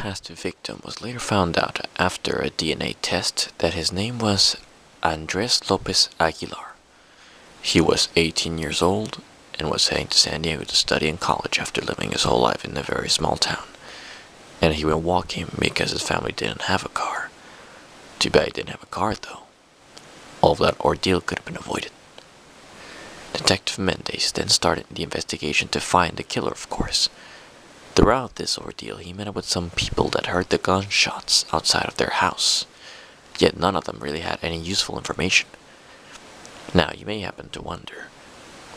past victim was later found out after a DNA test that his name was Andres Lopez Aguilar. He was 18 years old and was heading to San Diego to study in college after living his whole life in a very small town. And he went walking because his family didn't have a car. Too bad he didn't have a car though. All of that ordeal could have been avoided. Detective Mendez then started the investigation to find the killer, of course. Throughout this ordeal, he met up with some people that heard the gunshots outside of their house, yet none of them really had any useful information. Now, you may happen to wonder,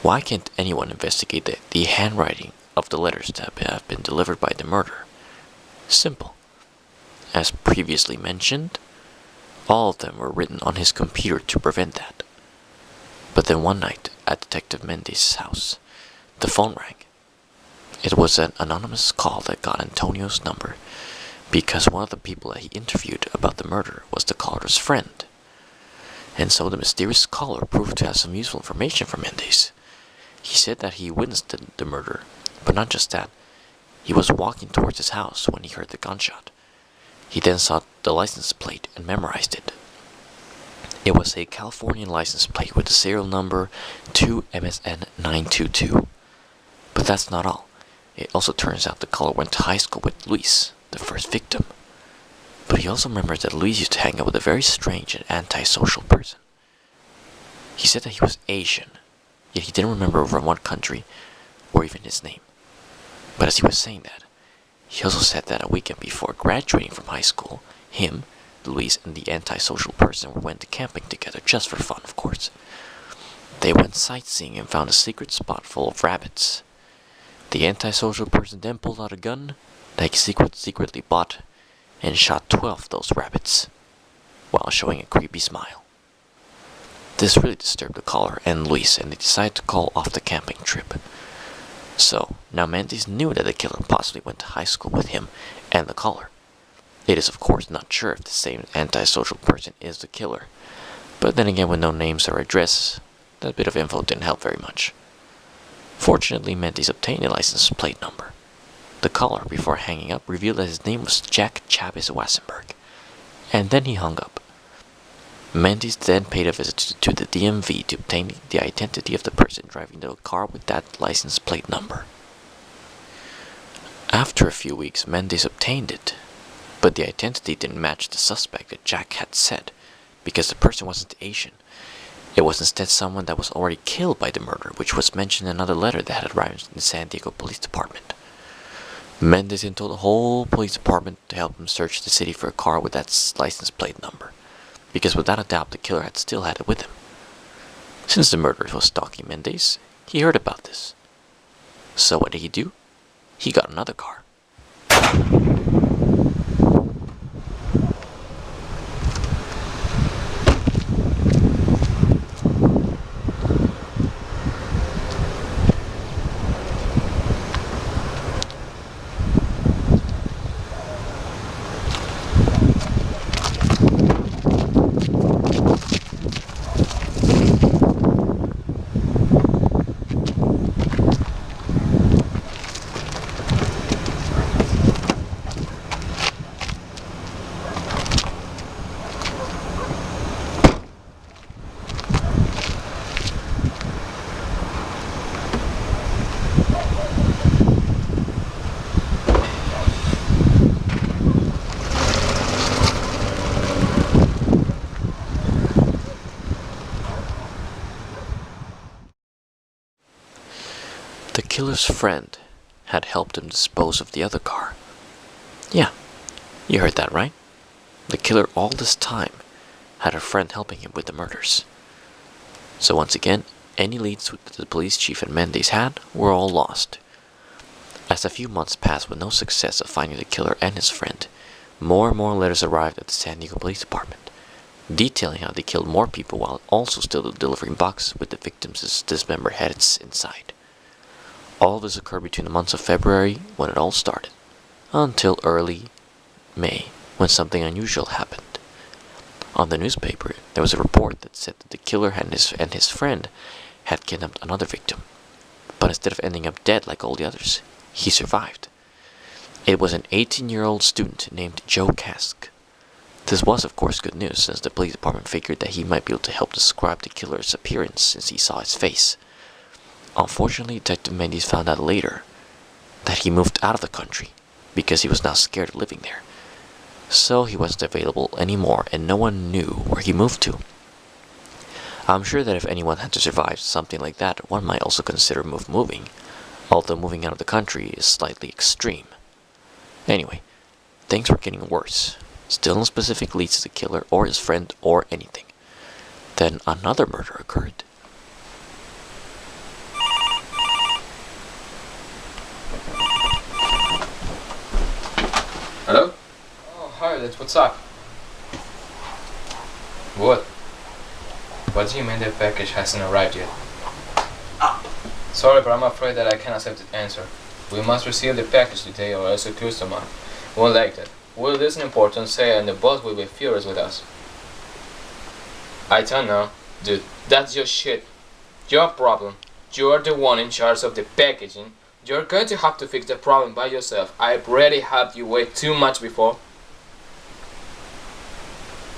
why can't anyone investigate the handwriting of the letters that have been delivered by the murderer? Simple. As previously mentioned, all of them were written on his computer to prevent that. But then one night, at Detective Mendez's house, the phone rang. It was an anonymous call that got Antonio's number, because one of the people that he interviewed about the murder was the caller's friend. And so the mysterious caller proved to have some useful information for Mendez. He said that he witnessed the murder, but not just that. He was walking towards his house when he heard the gunshot. He then saw the license plate and memorized it. It was a Californian license plate with the serial number 2MSN922. But that's not all. It also turns out the caller went to high school with Luis, the first victim. But he also remembers that Luis used to hang out with a very strange and antisocial person. He said that he was Asian, yet he didn't remember from what country or even his name. But as he was saying that, he also said that a weekend before graduating from high school, him, Luis, and the antisocial person went camping together just for fun, of course. They went sightseeing and found a secret spot full of rabbits. The antisocial person then pulled out a gun that he secretly bought and shot 12 of those rabbits, while showing a creepy smile. This really disturbed the caller and Luis, and they decided to call off the camping trip. So, now Mendez knew that the killer possibly went to high school with him and the caller. It is of course not sure if the same antisocial person is the killer, but then again with no names or address, that bit of info didn't help very much. Fortunately, Mendez obtained a license plate number. The caller, before hanging up, revealed that his name was Jack Chavez Wassenberg, and then he hung up. Mendez then paid a visit to the DMV to obtain the identity of the person driving the car with that license plate number. After a few weeks, Mendez obtained it, but the identity didn't match the suspect that Jack had said, because the person wasn't Asian. It was instead someone that was already killed by the murder, which was mentioned in another letter that had arrived in the San Diego Police Department. Mendez then told the whole police department to help him search the city for a car with that license plate number, because without a doubt the killer had still had it with him. Since the murderer was stalking Mendez, he heard about this. So what did he do? He got another car. The killer's friend had helped him dispose of the other car. Yeah, you heard that right. The killer all this time had a friend helping him with the murders. So once again, any leads that the police chief and Mendez had were all lost. As a few months passed with no success of finding the killer and his friend, more and more letters arrived at the San Diego Police Department, detailing how they killed more people while also still delivering boxes with the victims' dismembered heads inside. All this occurred between the months of February, when it all started, until early May, when something unusual happened. On the newspaper, there was a report that said that the killer and his friend had kidnapped another victim, but instead of ending up dead like all the others, he survived. It was an 18-year-old student named Joe Kask. This was, of course, good news, since the police department figured that he might be able to help describe the killer's appearance since he saw his face. Unfortunately, Detective Mendes found out later that he moved out of the country because he was now scared of living there. So he wasn't available anymore, and no one knew where he moved to. I'm sure that if anyone had to survive something like that, one might also consider moving, although moving out of the country is slightly extreme. Anyway, things were getting worse. Still no specific leads to the killer or his friend or anything. Then another murder occurred. Hello? Oh, hi, what's up? What? What do you mean the package hasn't arrived yet? Sorry, but I'm afraid that I can't accept the answer. We must receive the package today or else the customer won't like that. Will this an important sale and the boss will be furious with us. I don't know. Dude, that's your shit. Your problem. You're the one in charge of the packaging. You're going to have to fix the problem by yourself. I've already helped you wait too much before.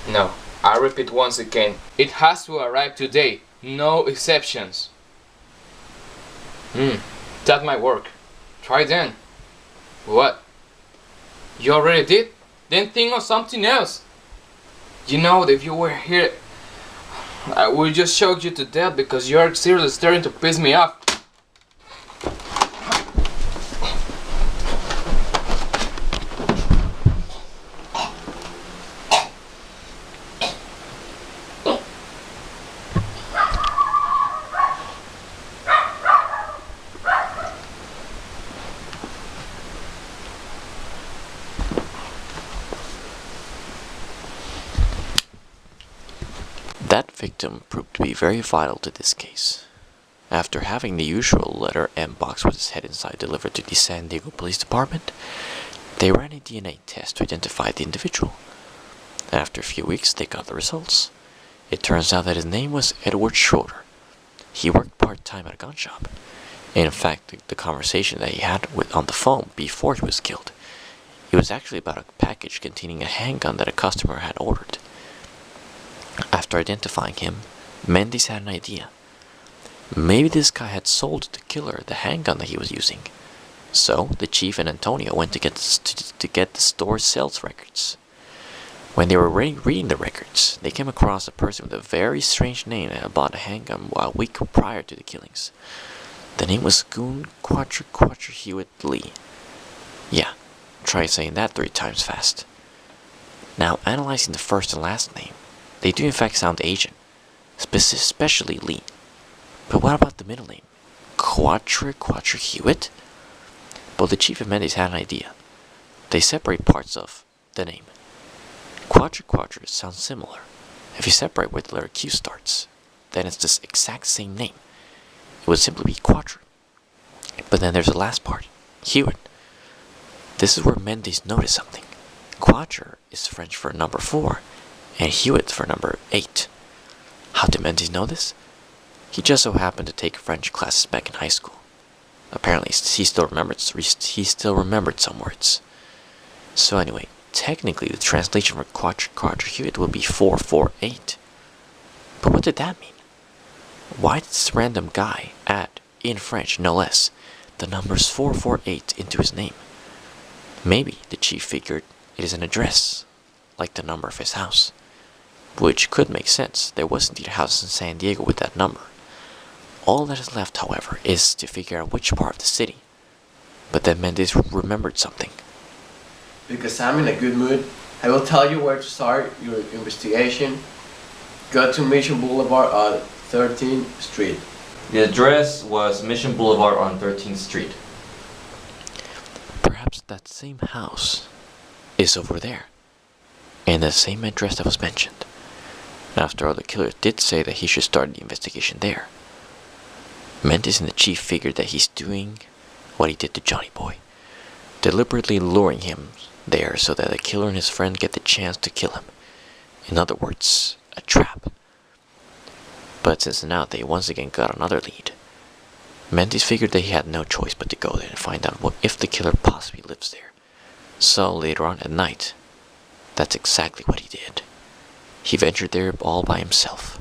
No, I repeat once again. It has to arrive today. No exceptions. That might work. Try then. What? You already did? Then think of something else. You know, if you were here, I would just choke you to death because you're seriously starting to piss me off. That victim proved to be very vital to this case. After having the usual letter M box with his head inside delivered to the San Diego Police Department, they ran a DNA test to identify the individual. After a few weeks, they got the results. It turns out that his name was Edward Schroeder. He worked part-time at a gun shop. In fact, the conversation that he had on the phone before he was killed, it was actually about a package containing a handgun that a customer had ordered. After identifying him, Mendes had an idea. Maybe this guy had sold the killer the handgun that he was using. So, the chief and Antonio went to get the store's sales records. When they were reading the records, they came across a person with a very strange name that had bought a handgun a week prior to the killings. The name was Goon Quatcher Hewitt Lee. Yeah, try saying that 3 times fast. Now, analyzing the first and last name, they do in fact sound Asian, especially Lee. But what about the middle name? Quatcher Hewitt? Well, the chief of Mendes had an idea. They separate parts of the name. Quatcher sounds similar. If you separate where the letter Q starts, then it's the exact same name. It would simply be Quatcher. But then there's the last part, Hewitt. This is where Mendes noticed something. Quatcher is French for number 4, and Hewitt for number 8. How did Mendes know this? He just so happened to take French classes back in high school. Apparently, he still remembered some words. So anyway, technically the translation for Quatcher Hewitt would be 448. But what did that mean? Why did this random guy add, in French no less, the numbers 448 into his name? Maybe the chief figured it is an address, like the number of his house. Which could make sense. There was indeed a house in San Diego with that number. All that is left, however, is to figure out which part of the city. But then Mendes remembered something. Because I'm in a good mood, I will tell you where to start your investigation. Go to Mission Boulevard on 13th Street. The address was Mission Boulevard on 13th Street. Perhaps that same house is over there, and the same address that was mentioned. After all, the killer did say that he should start the investigation there. Mendes and the chief figured that he's doing what he did to Johnny Boy, deliberately luring him there so that the killer and his friend get the chance to kill him. In other words, a trap. But since now they once again got another lead, Mendes figured that he had no choice but to go there and find out if the killer possibly lives there. So later on at night, that's exactly what he did. He ventured there all by himself.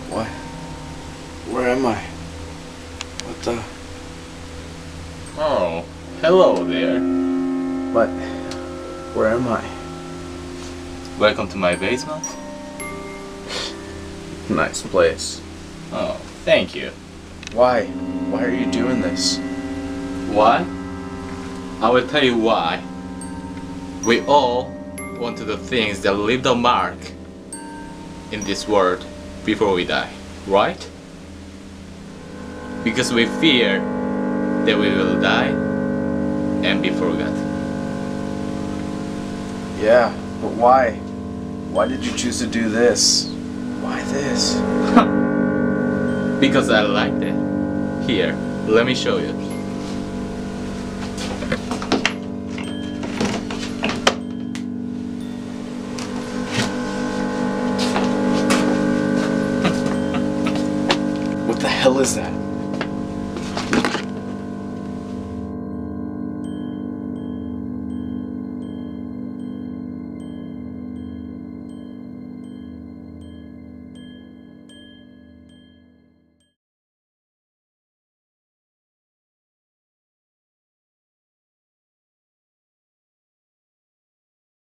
What? Where am I? What the? Oh, hello there. What? Where am I? Welcome to my basement. Nice place. Oh, thank you. Why? Why are you doing this? Why? I will tell you why. We all want to do things that leave a mark in this world before we die, right? Because we fear that we will die and be forgotten. Yeah, but why? Why did you choose to do this? Why this? Because I liked it. Here, let me show you. What the hell is that?